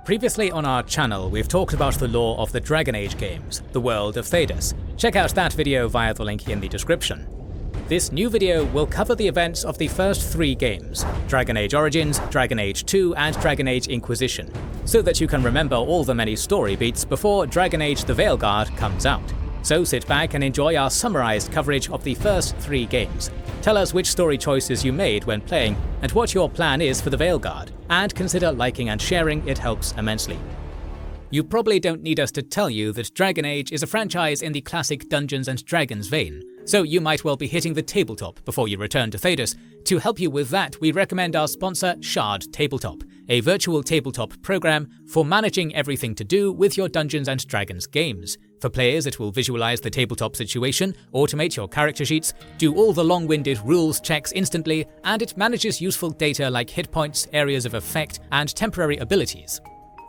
Previously on our channel, we've talked about the lore of the Dragon Age games, the world of Thedas. Check out that video via the link in the description. This new video will cover the events of the first 3 games, Dragon Age Origins, Dragon Age 2 and Dragon Age Inquisition, so that you can remember all the many story beats before Dragon Age the Veilguard comes out. So sit back and enjoy our summarized coverage of the first 3 games. Tell us which story choices you made when playing and what your plan is for the Veilguard, and consider liking and sharing, it helps immensely. You probably don't need us to tell you that Dragon Age is a franchise in the classic Dungeons & Dragons vein, so you might well be hitting the tabletop before you return to Thedas. To help you with that, we recommend our sponsor Shard Tabletop, a virtual tabletop program for managing everything to do with your Dungeons & Dragons games. For players, it will visualize the tabletop situation, automate your character sheets, do all the long-winded rules checks instantly, and it manages useful data like hit points, areas of effect, and temporary abilities.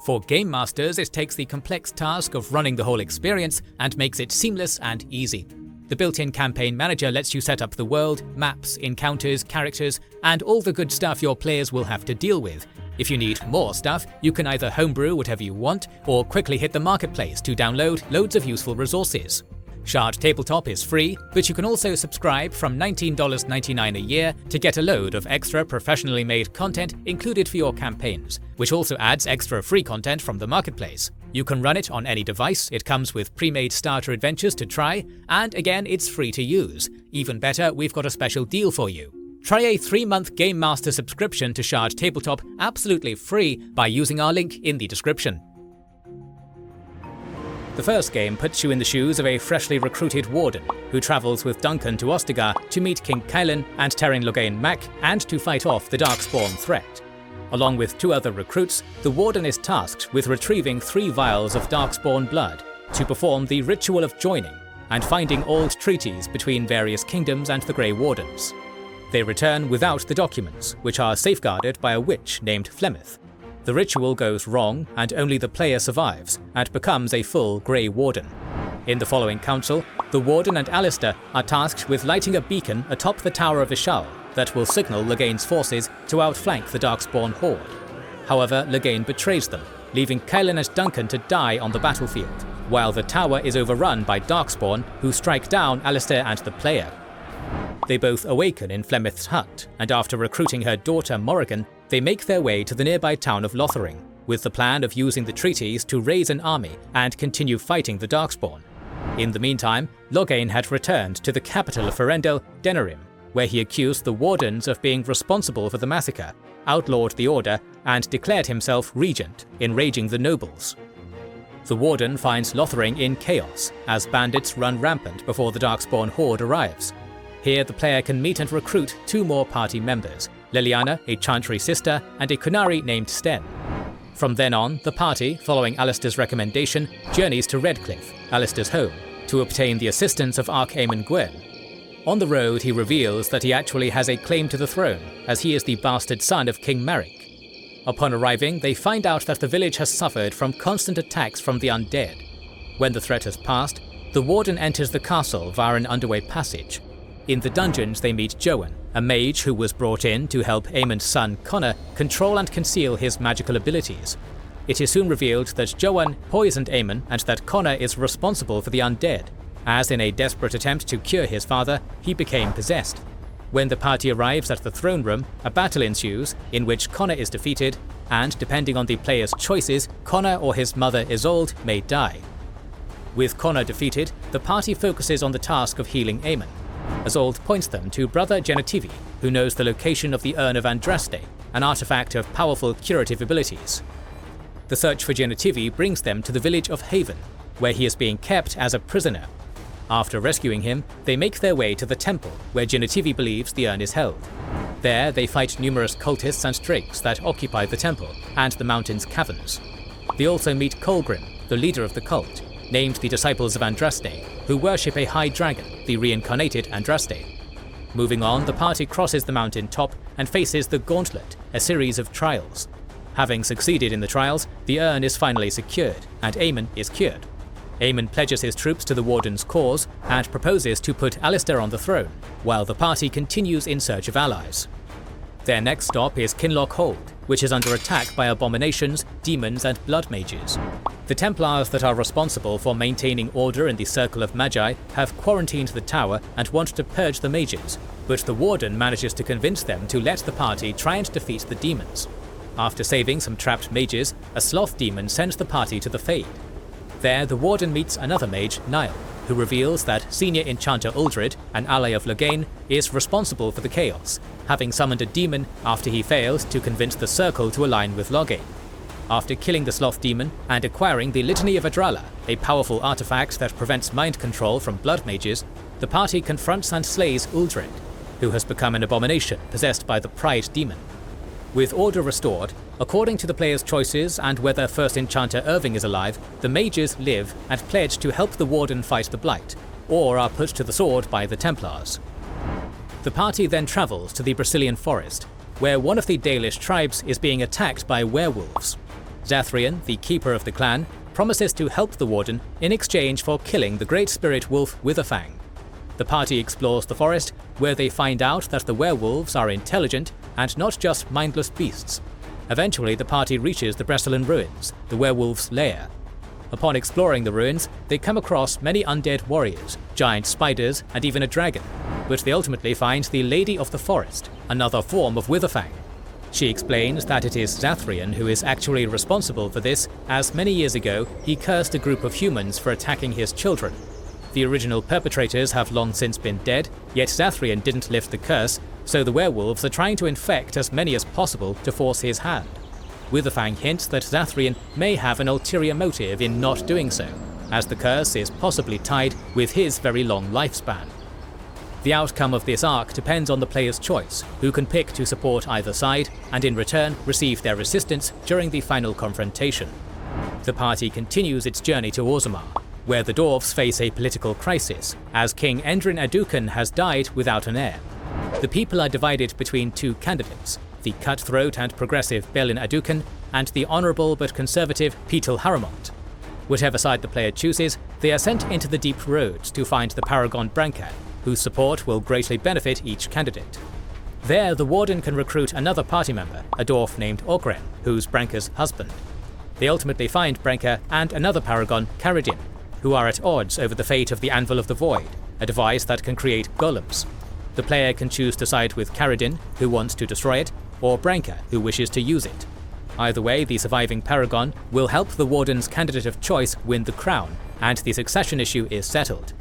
For Game Masters, it takes the complex task of running the whole experience and makes it seamless and easy. The built-in campaign manager lets you set up the world, maps, encounters, characters, and all the good stuff your players will have to deal with. If you need more stuff, you can either homebrew whatever you want, or quickly hit the marketplace to download loads of useful resources. Shard Tabletop is free, but you can also subscribe from $19.99 a year to get a load of extra professionally made content included for your campaigns, which also adds extra free content from the marketplace. You can run it on any device, it comes with pre-made starter adventures to try, and again, it's free to use. Even better, we've got a special deal for you. Try a 3-month Game Master subscription to Shard Tabletop absolutely free by using our link in the description. The first game puts you in the shoes of a freshly recruited warden, who travels with Duncan to Ostagar to meet King Kylan and Terran Logain Mac and to fight off the Darkspawn threat. Along with 2 other recruits, the warden is tasked with retrieving 3 vials of Darkspawn blood to perform the Ritual of Joining and finding old treaties between various kingdoms and the Grey Wardens. They return without the documents, which are safeguarded by a witch named Flemeth. The ritual goes wrong, and only the player survives, and becomes a full Grey Warden. In the following council, the Warden and Alistair are tasked with lighting a beacon atop the Tower of Ishal that will signal Logain's forces to outflank the Darkspawn horde. However, Logain betrays them, leaving Kylan and Duncan to die on the battlefield, while the tower is overrun by Darkspawn, who strike down Alistair and the player. They both awaken in Flemeth's hut, and after recruiting her daughter Morrigan, they make their way to the nearby town of Lothering, with the plan of using the treaties to raise an army and continue fighting the Darkspawn. In the meantime, Logain had returned to the capital of Ferendel, Denerim, where he accused the Wardens of being responsible for the massacre, outlawed the Order, and declared himself regent, enraging the nobles. The Warden finds Lothering in chaos, as bandits run rampant before the Darkspawn horde arrives. Here the player can meet and recruit 2 more party members, Liliana, a Chantry sister, and a Kunari named Sten. From then on, the party, following Alistair's recommendation, journeys to Redcliffe, Alistair's home, to obtain the assistance of Arch-Aemon Gwen. On the road, he reveals that he actually has a claim to the throne, as he is the bastard son of King Maric. Upon arriving, they find out that the village has suffered from constant attacks from the undead. When the threat has passed, the Warden enters the castle via an underway passage. In the dungeons, they meet Joan, a mage who was brought in to help Aemon's son Connor control and conceal his magical abilities. It is soon revealed that Joan poisoned Aemon and that Connor is responsible for the undead, as in a desperate attempt to cure his father, he became possessed. When the party arrives at the throne room, a battle ensues in which Connor is defeated, and depending on the player's choices, Connor or his mother Isolde may die. With Connor defeated, the party focuses on the task of healing Aemon. Isolde points them to Brother Genitivi, who knows the location of the Urn of Andraste, an artifact of powerful curative abilities. The search for Genitivi brings them to the village of Haven, where he is being kept as a prisoner. After rescuing him, they make their way to the temple, where Genitivi believes the urn is held. There, they fight numerous cultists and drakes that occupy the temple and the mountain's caverns. They also meet Colgrim, the leader of the cult, named the Disciples of Andraste, who worship a high dragon, the reincarnated Andraste. Moving on, the party crosses the mountain top and faces the Gauntlet, a series of trials. Having succeeded in the trials, the urn is finally secured, and Aemon is cured. Aemon pledges his troops to the Warden's cause and proposes to put Alistair on the throne, while the party continues in search of allies. Their next stop is Kinloch Hold, which is under attack by abominations, demons and blood mages. The Templars that are responsible for maintaining order in the Circle of Magi have quarantined the tower and want to purge the mages, but the Warden manages to convince them to let the party try and defeat the demons. After saving some trapped mages, a sloth demon sends the party to the Fade. There, the Warden meets another mage, Niall, who reveals that Senior Enchanter Uldred, an ally of Loghain, is responsible for the chaos, having summoned a demon after he failed to convince the Circle to align with Loghain. After killing the sloth demon and acquiring the Litany of Adralla, a powerful artifact that prevents mind control from blood mages, the party confronts and slays Uldred, who has become an abomination possessed by the Pride demon. With order restored, according to the player's choices and whether First Enchanter Irving is alive, the mages live and pledge to help the Warden fight the Blight, or are put to the sword by the Templars. The party then travels to the Brazilian forest, where one of the Dalish tribes is being attacked by werewolves. Zathrian, the keeper of the clan, promises to help the Warden in exchange for killing the great spirit wolf Witherfang. The party explores the forest, where they find out that the werewolves are intelligent and not just mindless beasts. Eventually, the party reaches the Breslan ruins, the werewolves' lair. Upon exploring the ruins, they come across many undead warriors, giant spiders, and even a dragon, but they ultimately find the Lady of the Forest, another form of Witherfang. She explains that it is Zathrian who is actually responsible for this, as many years ago he cursed a group of humans for attacking his children. The original perpetrators have long since been dead, yet Zathrian didn't lift the curse, so the werewolves are trying to infect as many as possible to force his hand. Witherfang hints that Zathrian may have an ulterior motive in not doing so, as the curse is possibly tied with his very long lifespan. The outcome of this arc depends on the player's choice, who can pick to support either side and in return receive their assistance during the final confrontation. The party continues its journey to Orzammar, where the dwarves face a political crisis, as King Endrin Aducan has died without an heir. The people are divided between two candidates, the cutthroat and progressive Belin Aducan and the honourable but conservative Petal Haramont. Whatever side the player chooses, they are sent into the deep roads to find the Paragon Branca, whose support will greatly benefit each candidate. There, the Warden can recruit another party member, a dwarf named Ogren, who's Branca's husband. They ultimately find Branca and another Paragon, Caridin, who are at odds over the fate of the Anvil of the Void, a device that can create golems. The player can choose to side with Caridin, who wants to destroy it, or Branca, who wishes to use it. Either way, the surviving Paragon will help the Warden's candidate of choice win the crown, and the succession issue is settled.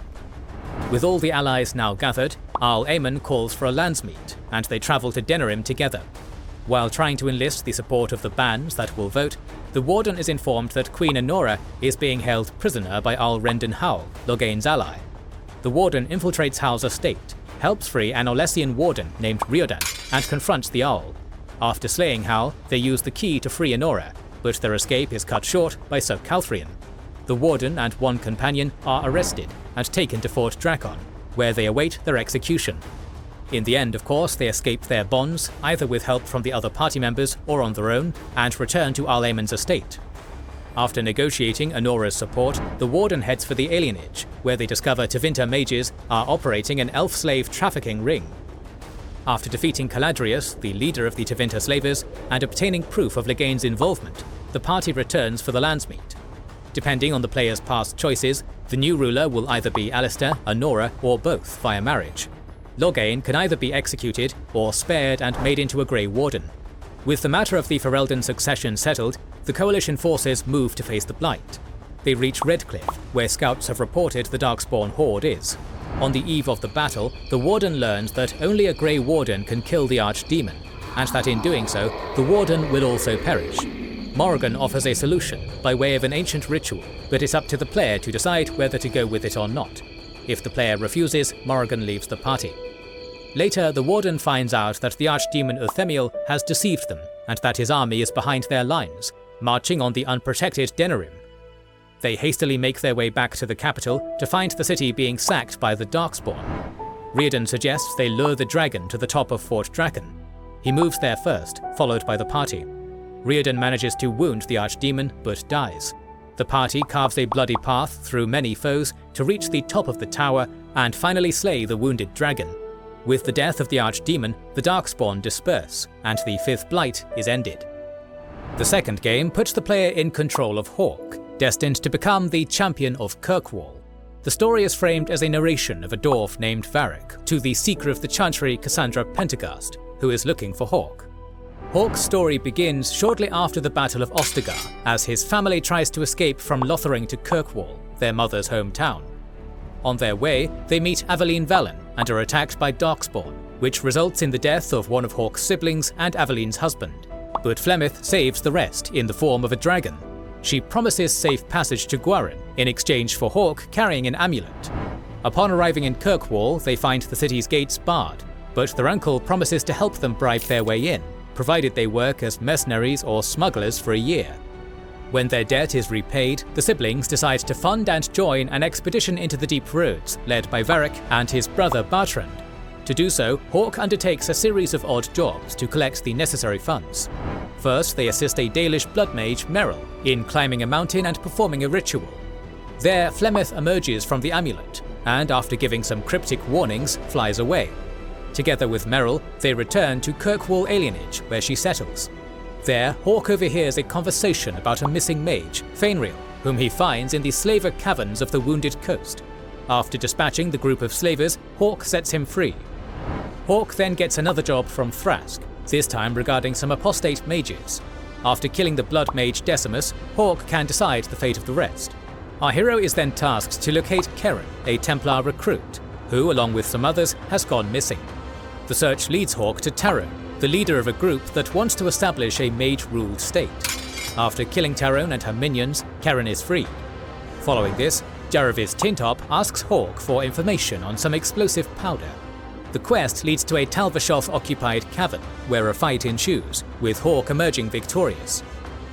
With all the allies now gathered, Arl Aemon calls for a landsmeet, and they travel to Denerim together. While trying to enlist the support of the bands that will vote, the Warden is informed that Queen Anora is being held prisoner by Arl Rendon Howl, Loghain's ally. The Warden infiltrates Howl's estate, helps free an Olesian Warden named Riodan, and confronts the Owl. After slaying Howl, they use the key to free Anora, but their escape is cut short by Sir Calthrian. The Warden and one companion are arrested and taken to Fort Drakon, where they await their execution. In the end, of course, they escape their bonds, either with help from the other party members or on their own, and return to Arl Aemon's estate. After negotiating Anora's support, the Warden heads for the Alienage, where they discover Tevinter mages are operating an elf-slave trafficking ring. After defeating Caladrius, the leader of the Tevinter slavers, and obtaining proof of Loghain's involvement, the party returns for the landsmeet. Depending on the player's past choices, the new ruler will either be Alistair, Anora, or both via marriage. Loghain can either be executed or spared and made into a Grey Warden. With the matter of the Ferelden succession settled, the Coalition forces move to face the Blight. They reach Redcliffe, where scouts have reported the Darkspawn horde is. On the eve of the battle, the Warden learns that only a Grey Warden can kill the Archdemon, and that in doing so, the Warden will also perish. Morrigan offers a solution by way of an ancient ritual, but it's up to the player to decide whether to go with it or not. If the player refuses, Morrigan leaves the party. Later, the Warden finds out that the Archdemon Uthemiel has deceived them, and that his army is behind their lines, marching on the unprotected Denerim. They hastily make their way back to the capital to find the city being sacked by the Darkspawn. Riodan suggests they lure the dragon to the top of Fort Drakon. He moves there first, followed by the party. Riodan manages to wound the Archdemon, but dies. The party carves a bloody path through many foes to reach the top of the tower and finally slay the wounded dragon. With the death of the Archdemon, the Darkspawn disperse, and the 5th Blight is ended. The second game puts the player in control of Hawke, destined to become the champion of Kirkwall. The story is framed as a narration of a dwarf named Varric to the Seeker of the Chantry Cassandra Pentecost, who is looking for Hawke. Hawke's story begins shortly after the Battle of Ostagar, as his family tries to escape from Lothering to Kirkwall, their mother's hometown. On their way, they meet Aveline Valen and are attacked by Darkspawn, which results in the death of one of Hawke's siblings and Aveline's husband. But Flemeth saves the rest in the form of a dragon. She promises safe passage to Gwarin in exchange for Hawke carrying an amulet. Upon arriving in Kirkwall, they find the city's gates barred, but their uncle promises to help them bribe their way in, provided they work as mercenaries or smugglers for a year. When their debt is repaid, the siblings decide to fund and join an expedition into the Deep Roads, led by Varric and his brother Bartrand. To do so, Hawke undertakes a series of odd jobs to collect the necessary funds. First, they assist a Dalish blood mage, Merrill, in climbing a mountain and performing a ritual. There, Flemeth emerges from the amulet, and after giving some cryptic warnings, flies away. Together with Merrill, they return to Kirkwall Alienage, where she settles. There, Hawke overhears a conversation about a missing mage, Fainriel, whom he finds in the slaver caverns of the Wounded Coast. After dispatching the group of slavers, Hawke sets him free. Hawke then gets another job from Thrask, this time regarding some apostate mages. After killing the blood mage Decimus, Hawke can decide the fate of the rest. Our hero is then tasked to locate Keren, a Templar recruit, who, along with some others, has gone missing. The search leads Hawke to Tyrone, the leader of a group that wants to establish a mage-ruled state. After killing Tyrone and her minions, Keren is freed. Following this, Jarvis Tintop asks Hawke for information on some explosive powder. The quest leads to a Talvashoth-occupied cavern, where a fight ensues, with Hawke emerging victorious.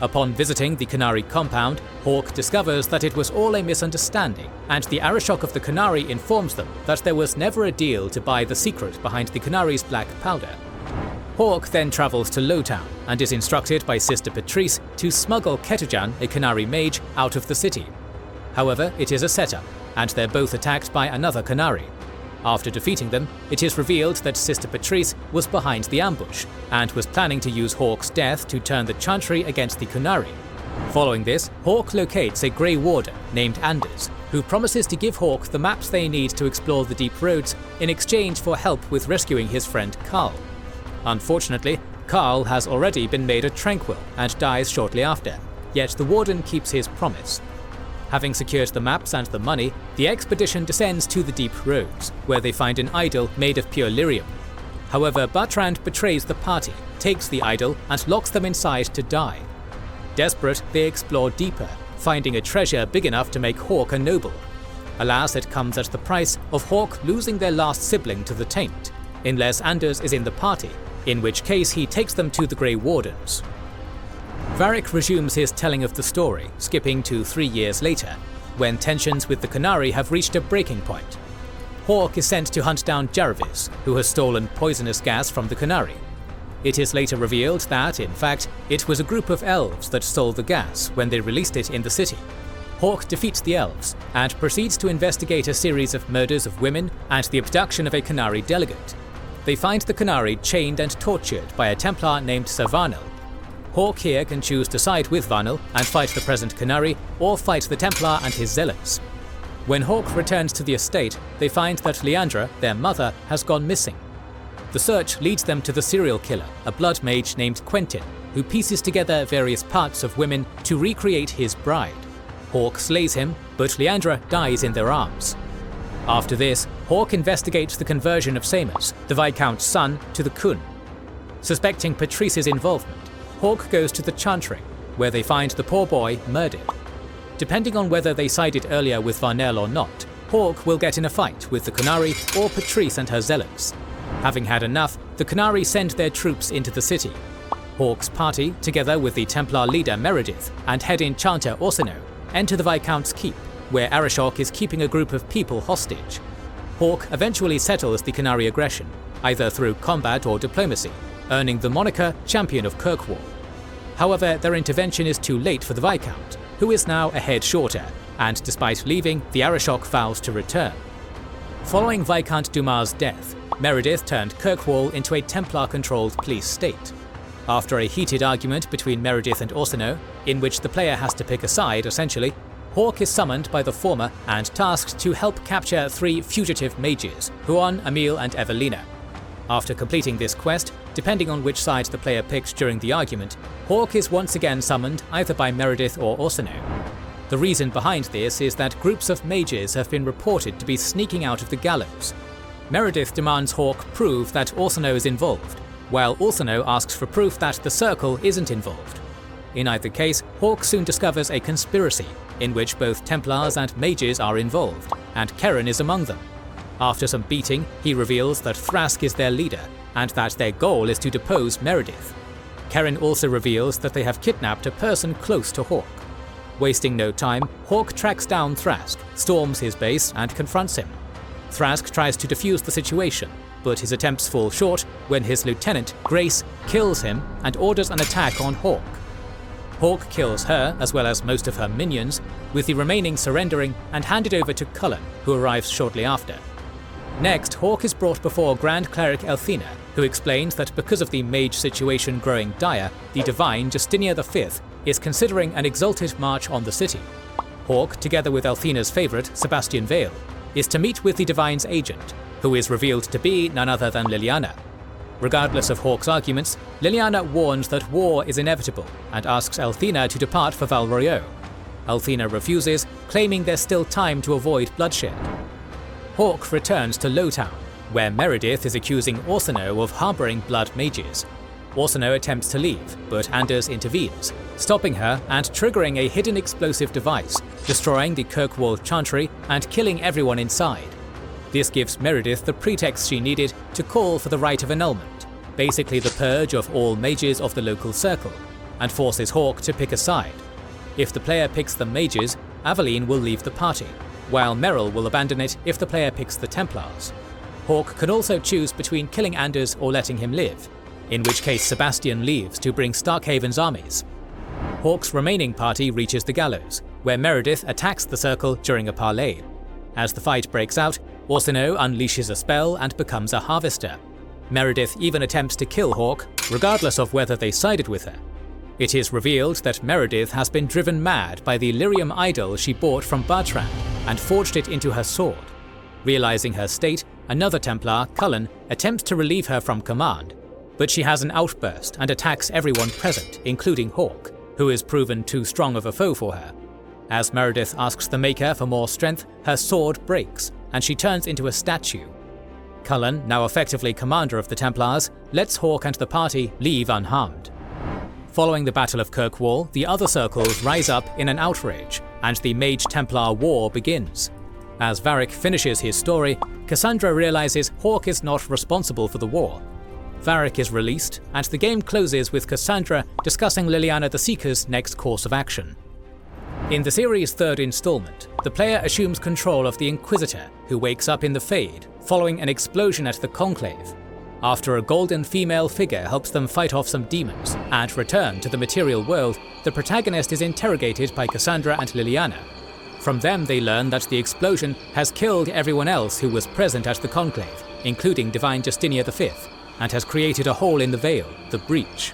Upon visiting the Qunari compound, Hawke discovers that it was all a misunderstanding, and the Arishok of the Qunari informs them that there was never a deal to buy the secret behind the Qunari's black powder. Hawke then travels to Lowtown and is instructed by Sister Patrice to smuggle Ketojan, a Qunari mage, out of the city. However, it is a setup, and they're both attacked by another Qunari. After defeating them, it is revealed that Sister Patrice was behind the ambush, and was planning to use Hawke's death to turn the Chantry against the Qunari. Following this, Hawke locates a Grey Warden named Anders, who promises to give Hawke the maps they need to explore the Deep Roads in exchange for help with rescuing his friend Karl. Unfortunately, Karl has already been made a Tranquil and dies shortly after, yet the Warden keeps his promise. Having secured the maps and the money, the expedition descends to the Deep Roads, where they find an idol made of pure lyrium. However, Bartrand betrays the party, takes the idol, and locks them inside to die. Desperate, they explore deeper, finding a treasure big enough to make Hawke a noble. Alas, it comes at the price of Hawke losing their last sibling to the Taint, unless Anders is in the party, in which case he takes them to the Grey Wardens. Varric resumes his telling of the story, skipping to 3 years later, when tensions with the Qunari have reached a breaking point. Hawke is sent to hunt down Jarvis, who has stolen poisonous gas from the Qunari. It is later revealed that, in fact, it was a group of elves that stole the gas when they released it in the city. Hawke defeats the elves, and proceeds to investigate a series of murders of women and the abduction of a Qunari delegate. They find the Qunari chained and tortured by a Templar named Sir Varnel. Hawke here can choose to side with Varnel and fight the present Qunari, or fight the Templar and his zealots. When Hawke returns to the estate, they find that Leandra, their mother, has gone missing. The search leads them to the serial killer, a blood mage named Quentin, who pieces together various parts of women to recreate his bride. Hawke slays him, but Leandra dies in their arms. After this, Hawke investigates the conversion of Samus, the Viscount's son, to the Khun. Suspecting Patrice's involvement, Hawke goes to the Chantry, where they find the poor boy murdered. Depending on whether they sided earlier with Varnel or not, Hawke will get in a fight with the Qunari or Patrice and her zealots. Having had enough, the Qunari send their troops into the city. Hawke's party, together with the Templar leader Meredith and head enchanter Orsino, enter the Viscount's keep, where Arishok is keeping a group of people hostage. Hawke eventually settles the Qunari aggression, either through combat or diplomacy, earning the moniker Champion of Kirkwall. However, their intervention is too late for the Viscount, who is now a head shorter, and despite leaving, the Arishok vows to return. Following Viscount Dumas' death, Meredith turned Kirkwall into a Templar-controlled police state. After a heated argument between Meredith and Orsino, in which the player has to pick a side essentially, Hawke is summoned by the former and tasked to help capture 3 fugitive mages, Huon, Emil and Evelina. After completing this quest, depending on which side the player picked during the argument, Hawke is once again summoned either by Meredith or Orsino. The reason behind this is that groups of mages have been reported to be sneaking out of the gallows. Meredith demands Hawke prove that Orsino is involved, while Orsino asks for proof that the Circle isn't involved. In either case, Hawke soon discovers a conspiracy, in which both Templars and mages are involved, and Keren is among them. After some beating, he reveals that Thrask is their leader, and that their goal is to depose Meredith. Keren also reveals that they have kidnapped a person close to Hawke. Wasting no time, Hawke tracks down Thrask, storms his base, and confronts him. Thrask tries to defuse the situation, but his attempts fall short when his lieutenant, Grace, kills him and orders an attack on Hawke. Hawke kills her, as well as most of her minions, with the remaining surrendering and handed over to Cullen, who arrives shortly after. Next, Hawke is brought before Grand Cleric Elthina, who explains that because of the mage situation growing dire, the divine Justinia V is considering an exalted march on the city. Hawke, together with Elthina's favourite, Sebastian Vale, is to meet with the divine's agent, who is revealed to be none other than Liliana. Regardless of Hawke's arguments, Liliana warns that war is inevitable and asks Elthina to depart for Val Royeaux. Elthina refuses, claiming there's still time to avoid bloodshed. Hawke returns to Lowtown, where Meredith is accusing Orsino of harbouring blood mages. Orsino attempts to leave, but Anders intervenes, stopping her and triggering a hidden explosive device, destroying the Kirkwall Chantry and killing everyone inside. This gives Meredith the pretext she needed to call for the rite of annulment, basically the purge of all mages of the local circle, and forces Hawke to pick a side. If the player picks the mages, Aveline will leave the party, while Merrill will abandon it if the player picks the Templars. Hawke can also choose between killing Anders or letting him live, in which case Sebastian leaves to bring Starkhaven's armies. Hawke's remaining party reaches the gallows, where Meredith attacks the circle during a parley. As the fight breaks out, Orsino unleashes a spell and becomes a harvester. Meredith even attempts to kill Hawke, regardless of whether they sided with her. It is revealed that Meredith has been driven mad by the lyrium idol she bought from Bertrand and forged it into her sword. Realizing her state, another Templar, Cullen, attempts to relieve her from command, but she has an outburst and attacks everyone present, including Hawke, who is proven too strong of a foe for her. As Meredith asks the Maker for more strength, her sword breaks, and she turns into a statue. Cullen, now effectively commander of the Templars, lets Hawke and the party leave unharmed. Following the Battle of Kirkwall, the other circles rise up in an outrage, and the Mage-Templar War begins. As Varric finishes his story, Cassandra realizes Hawke is not responsible for the war. Varric is released, and the game closes with Cassandra discussing Liliana the Seeker's next course of action. In the series' third installment, the player assumes control of the Inquisitor, who wakes up in the Fade, following an explosion at the Conclave. After a golden female figure helps them fight off some demons and return to the material world, the protagonist is interrogated by Cassandra and Liliana. From them they learn that the explosion has killed everyone else who was present at the Conclave, including Divine Justinia V, and has created a hole in the veil, the Breach.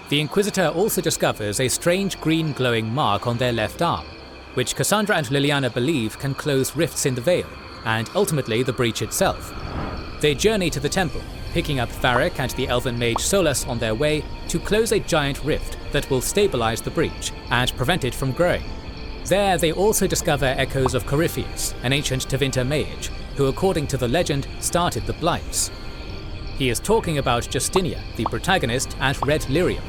The Inquisitor also discovers a strange green glowing mark on their left arm, which Cassandra and Liliana believe can close rifts in the veil, and ultimately the Breach itself. They journey to the temple, picking up Varric and the elven mage Solus on their way to close a giant rift that will stabilize the Breach and prevent it from growing. There they also discover echoes of Corypheus, an ancient Tevinter mage, who according to the legend started the Blights. He is talking about Justinia, the protagonist, and Red Lyrium.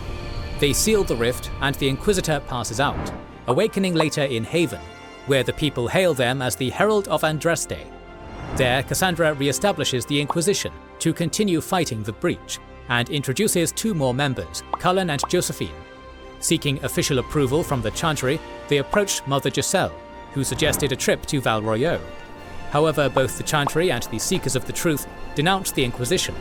They seal the rift and the Inquisitor passes out, awakening later in Haven, where the people hail them as the Herald of Andraste. There, Cassandra re-establishes the Inquisition to continue fighting the Breach, and introduces 2 more members, Cullen and Josephine. Seeking official approval from the Chantry, they approached Mother Giselle, who suggested a trip to Val Royeaux. However, both the Chantry and the Seekers of the Truth denounce the Inquisition.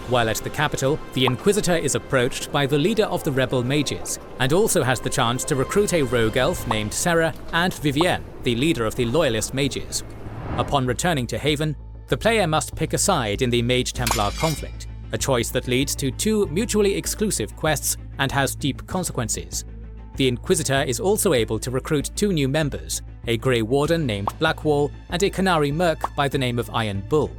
While at the capital, the Inquisitor is approached by the leader of the rebel mages, and also has the chance to recruit a rogue elf named Sarah and Vivienne, the leader of the Loyalist mages. Upon returning to Haven, The player must pick a side in the Mage-Templar conflict, a choice that leads to 2 mutually exclusive quests and has deep consequences. The Inquisitor is also able to recruit 2 new members, a Grey Warden named Blackwall and a Canary Merc by the name of Iron Bull.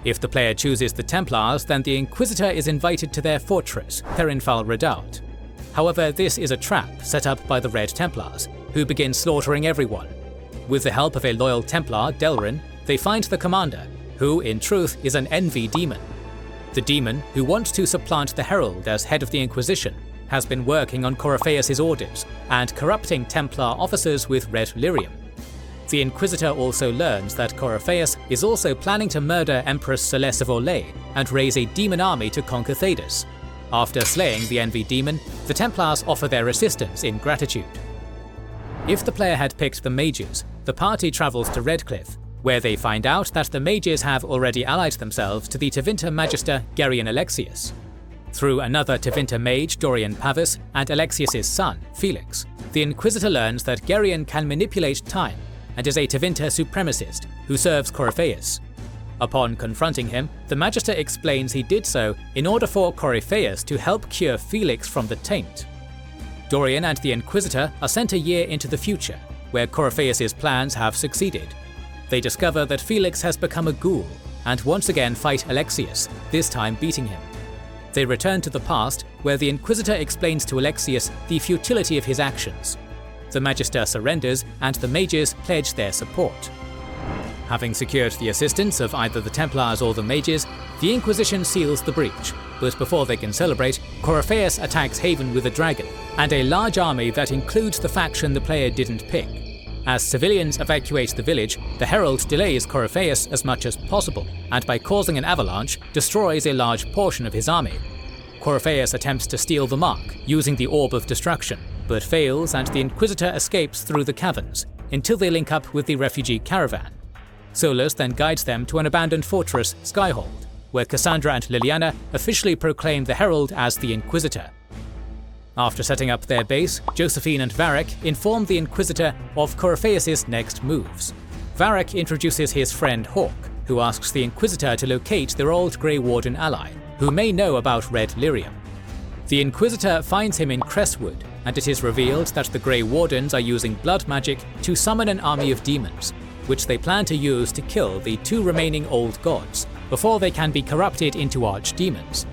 If the player chooses the Templars, then the Inquisitor is invited to their fortress, Therinfal Redoubt. However, this is a trap set up by the Red Templars, who begin slaughtering everyone. With the help of a loyal Templar, Delrin, they find the commander, who in truth is an envy demon. The demon, who wants to supplant the Herald as head of the Inquisition, has been working on Coryphaeus' orders and corrupting Templar officers with red lyrium. The Inquisitor also learns that Coryphaeus is also planning to murder Empress Celeste of Orlais and raise a demon army to conquer Thedas. After slaying the Envy demon, the Templars offer their assistance in gratitude. If the player had picked the Mages, the party travels to Redcliffe, where they find out that the Mages have already allied themselves to the Tevinter Magister Geryon Alexius. Through another Tevinter mage, Dorian Pavus, and Alexius' son, Felix, the Inquisitor learns that Geryon can manipulate time and is a Tevinter supremacist who serves Coryphaeus. Upon confronting him, the Magister explains he did so in order for Coryphaeus to help cure Felix from the taint. Dorian and the Inquisitor are sent a year into the future, where Coryphaeus' plans have succeeded. They discover that Felix has become a ghoul and once again fight Alexius, this time beating him. They return to the past, where the Inquisitor explains to Alexius the futility of his actions. The Magister surrenders, and the mages pledge their support. Having secured the assistance of either the Templars or the mages, the Inquisition seals the breach, but before they can celebrate, Coryphaeus attacks Haven with a dragon, and a large army that includes the faction the player didn't pick. As civilians evacuate the village, the Herald delays Coryphaeus as much as possible, and by causing an avalanche, destroys a large portion of his army. Coryphaeus attempts to steal the mark, using the Orb of Destruction, but fails and the Inquisitor escapes through the caverns, until they link up with the refugee caravan. Solus then guides them to an abandoned fortress, Skyhold, where Cassandra and Liliana officially proclaim the Herald as the Inquisitor. After setting up their base, Josephine and Varric inform the Inquisitor of Coryphaeus' next moves. Varric introduces his friend Hawk, who asks the Inquisitor to locate their old Grey Warden ally, who may know about red lyrium. The Inquisitor finds him in Crestwood, and it is revealed that the Grey Wardens are using blood magic to summon an army of demons, which they plan to use to kill the 2 remaining old gods, before they can be corrupted into archdemons.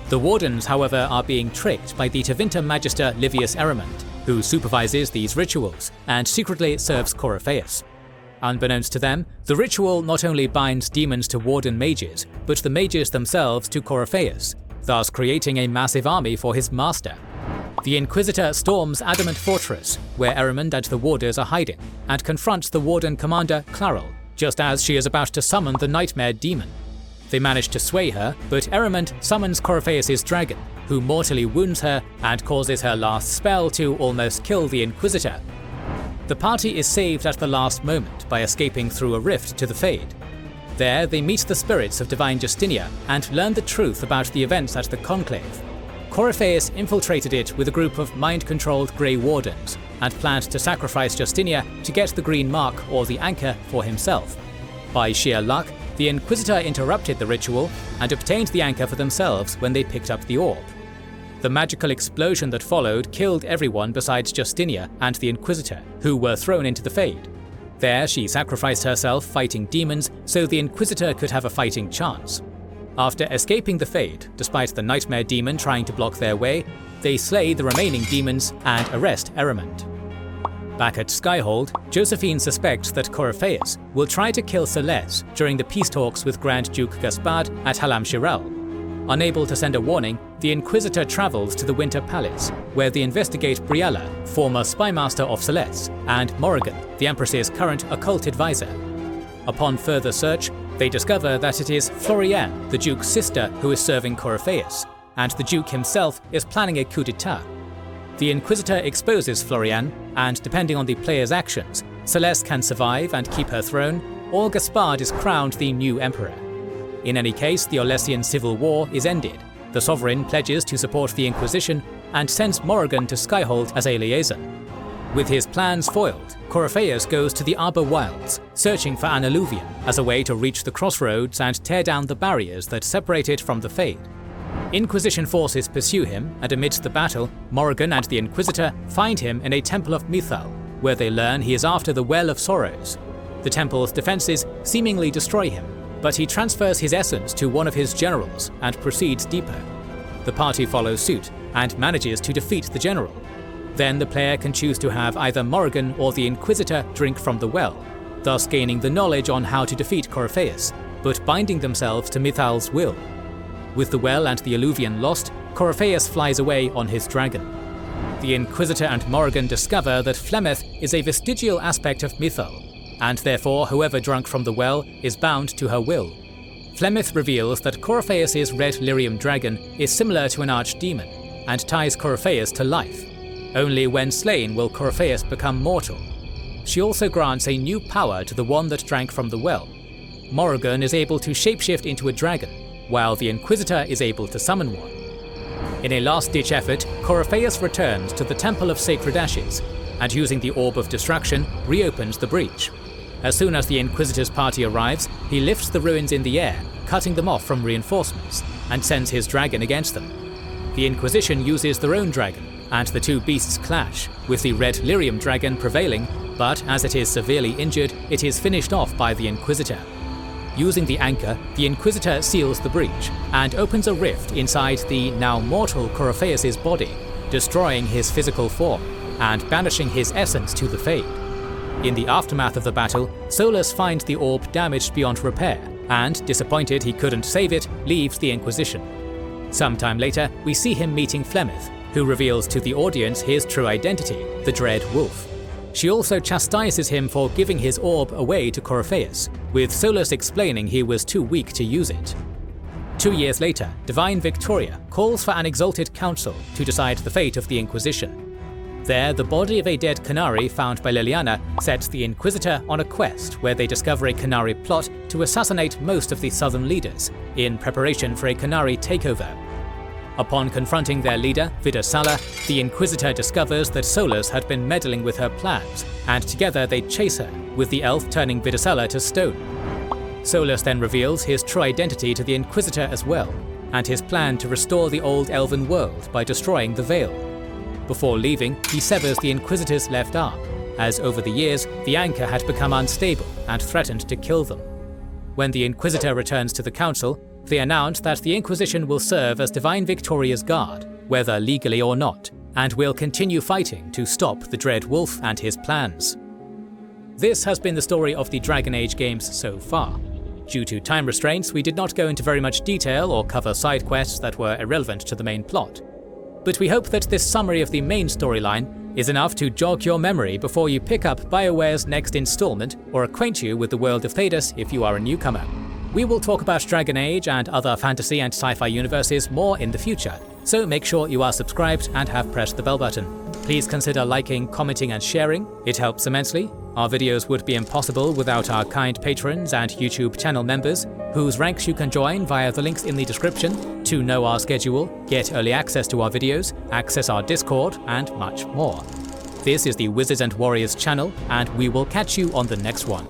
The Wardens, however, are being tricked by the Tevinter Magister Livius Erimond, who supervises these rituals and secretly serves Coryphaeus. Unbeknownst to them, the ritual not only binds demons to Warden mages, but the mages themselves to Coryphaeus, thus creating a massive army for his master. The Inquisitor storms Adamant Fortress, where Erimond and the Warders are hiding, and confronts the Warden commander Clarel, just as she is about to summon the Nightmare Demon. They manage to sway her, but Erimond summons Coryphaeus' dragon, who mortally wounds her and causes her last spell to almost kill the Inquisitor. The party is saved at the last moment by escaping through a rift to the Fade. There, they meet the spirits of Divine Justinia and learn the truth about the events at the Conclave. Coryphaeus infiltrated it with a group of mind-controlled Grey Wardens and planned to sacrifice Justinia to get the Green Mark or the Anchor for himself. By sheer luck, the Inquisitor interrupted the ritual and obtained the Anchor for themselves when they picked up the orb. The magical explosion that followed killed everyone besides Justinia and the Inquisitor, who were thrown into the Fade. There, she sacrificed herself fighting demons so the Inquisitor could have a fighting chance. After escaping the Fade, despite the Nightmare Demon trying to block their way, they slay the remaining demons and arrest Erimond. Back at Skyhold, Josephine suspects that Coryphaeus will try to kill Celeste during the peace talks with Grand Duke Gaspard at Halam Shiral. Unable to send a warning, the Inquisitor travels to the Winter Palace, where they investigate Briella, former spymaster of Celeste, and Morrigan, the Empress's current occult advisor. Upon further search, they discover that it is Floriane, the Duke's sister, who is serving Coryphaeus, and the Duke himself is planning a coup d'etat. The Inquisitor exposes Floriane, and depending on the player's actions, Celeste can survive and keep her throne, or Gaspard is crowned the new emperor. In any case, the Orlesian civil war is ended. The Sovereign pledges to support the Inquisition and sends Morrigan to Skyhold as a liaison. With his plans foiled, Coryphaeus goes to the Arbor Wilds, searching for an alluvium as a way to reach the crossroads and tear down the barriers that separate it from the Fade. Inquisition forces pursue him, and amidst the battle, Morrigan and the Inquisitor find him in a temple of Mythal, where they learn he is after the Well of Sorrows. The temple's defenses seemingly destroy him, but he transfers his essence to one of his generals and proceeds deeper. The party follows suit and manages to defeat the general. Then the player can choose to have either Morrigan or the Inquisitor drink from the well, thus gaining the knowledge on how to defeat Coryphaeus, but binding themselves to Mythal's will. With the well and the alluvium lost, Coryphaeus flies away on his dragon. The Inquisitor and Morrigan discover that Flemeth is a vestigial aspect of Mythal, and therefore whoever drank from the well is bound to her will. Flemeth reveals that Coryphaeus' red lyrium dragon is similar to an archdemon, and ties Coryphaeus to life. Only when slain will Coryphaeus become mortal. She also grants a new power to the one that drank from the well. Morrigan is able to shapeshift into a dragon, while the Inquisitor is able to summon one. In a last-ditch effort, Coryphaeus returns to the Temple of Sacred Ashes, and using the Orb of Distraction, reopens the breach. As soon as the Inquisitor's party arrives, he lifts the ruins in the air, cutting them off from reinforcements, and sends his dragon against them. The Inquisition uses their own dragon, and the two beasts clash, with the red lyrium dragon prevailing, but as it is severely injured, it is finished off by the Inquisitor. Using the anchor, the Inquisitor seals the breach, and opens a rift inside the now mortal Coryphaeus' body, destroying his physical form, and banishing his essence to the Fade. In the aftermath of the battle, Solus finds the orb damaged beyond repair, and, disappointed he couldn't save it, leaves the Inquisition. Sometime later, we see him meeting Flemeth, who reveals to the audience his true identity, the Dread Wolf. She also chastises him for giving his orb away to Coryphaeus, with Solus explaining he was too weak to use it. 2 years later, Divine Victoria calls for an exalted council to decide the fate of the Inquisition. There, the body of a dead Canary found by Liliana sets the Inquisitor on a quest where they discover a Canary plot to assassinate most of the southern leaders, in preparation for a Canary takeover. Upon confronting their leader, Vidasala, the Inquisitor discovers that Solus had been meddling with her plans, and together they chase her, with the elf turning Vidasala to stone. Solus then reveals his true identity to the Inquisitor as well, and his plan to restore the old elven world by destroying the Veil. Before leaving, he severs the Inquisitor's left arm, as over the years, the anchor had become unstable and threatened to kill them. When the Inquisitor returns to the Council, they announce that the Inquisition will serve as Divine Victoria's guard, whether legally or not, and will continue fighting to stop the Dread Wolf and his plans. This has been the story of the Dragon Age games so far. Due to time restraints, we did not go into very much detail or cover side quests that were irrelevant to the main plot. But we hope that this summary of the main storyline is enough to jog your memory before you pick up BioWare's next installment or acquaint you with the world of Thedas if you are a newcomer. We will talk about Dragon Age and other fantasy and sci-fi universes more in the future, so make sure you are subscribed and have pressed the bell button. Please consider liking, commenting and sharing, it helps immensely. Our videos would be impossible without our kind patrons and YouTube channel members, whose ranks you can join via the links in the description to know our schedule, get early access to our videos, access our Discord, and much more. This is the Wizards and Warriors channel, and we will catch you on the next one.